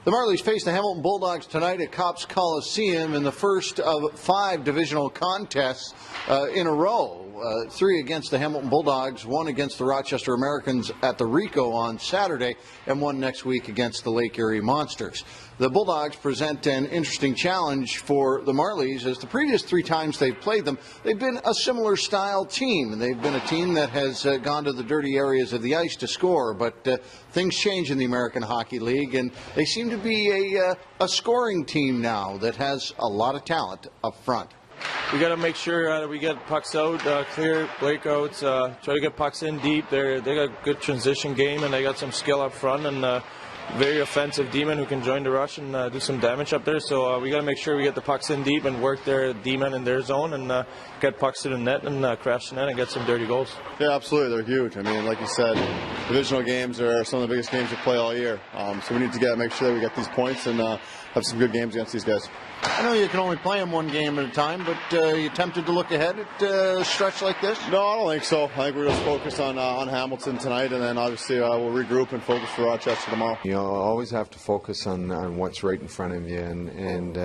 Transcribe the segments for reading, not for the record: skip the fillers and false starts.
The Marlies face the Hamilton Bulldogs tonight at Copps Coliseum in the first of 5 divisional contests in a row. 3 against the Hamilton Bulldogs, 1 against the Rochester Americans at the Rico on Saturday, and 1 next week against the Lake Erie Monsters. The Bulldogs present an interesting challenge for the Marlies, as the previous 3 times they've played them, they've been a similar style team. They've been a team that has gone to the dirty areas of the ice to score, but things change in the American Hockey League, and they seem to be a scoring team now that has a lot of talent up front. We got to make sure that we get pucks out, clear breakouts, try to get pucks in deep. They got a good transition game, and they got some skill up front, and very offensive D-men who can join the rush and do some damage up there. So we got to make sure we get the pucks in deep and work their D-men in their zone and get pucks to the net and crash the net and get some dirty goals. Yeah, absolutely. They're huge. I mean, like you said, divisional games are some of the biggest games we play all year. So we need to make sure that we get these points and have some good games against these guys. I know you can only play them 1 game at a time, but you tempted to look ahead at a stretch like this? No, I don't think so. I think we're just focused on Hamilton tonight, and then obviously we'll regroup and focus for Rochester tomorrow. You always have to focus on what's right in front of you, and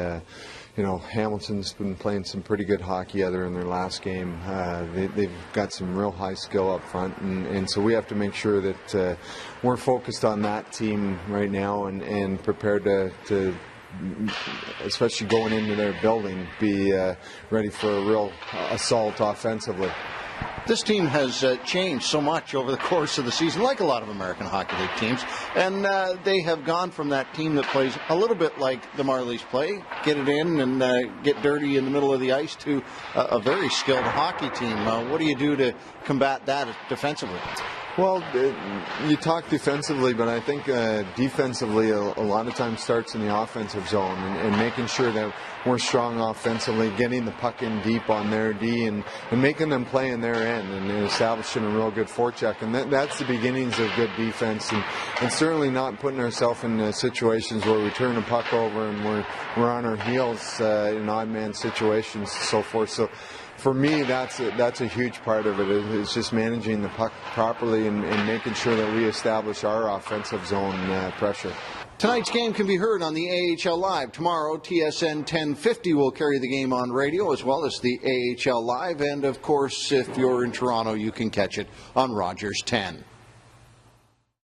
you know, Hamilton's been playing some pretty good hockey other in their last game. They've got some real high skill up front, and so we have to make sure that we're focused on that team right now and prepared to especially going into their building, be ready for a real assault offensively. This team has changed so much over the course of the season, like a lot of American Hockey League teams, and they have gone from that team that plays a little bit like the Marlies play, get it in and get dirty in the middle of the ice, to a very skilled hockey team. What do you do to combat that defensively? Well, you talk defensively, but I think defensively a lot of times starts in the offensive zone and making sure that we're strong offensively, getting the puck in deep on their D and making them play in their end and establishing a real good forecheck. And that's the beginnings of good defense, and certainly not putting ourselves in situations where we turn the puck over and we're on our heels in odd man situations and so forth. So for me, that's a huge part of it. It's just managing the puck properly and making sure that we establish our offensive zone pressure. Tonight's game can be heard on the AHL Live. Tomorrow, TSN 1050 will carry the game on radio, as well as the AHL Live. And, of course, if you're in Toronto, you can catch it on Rogers 10.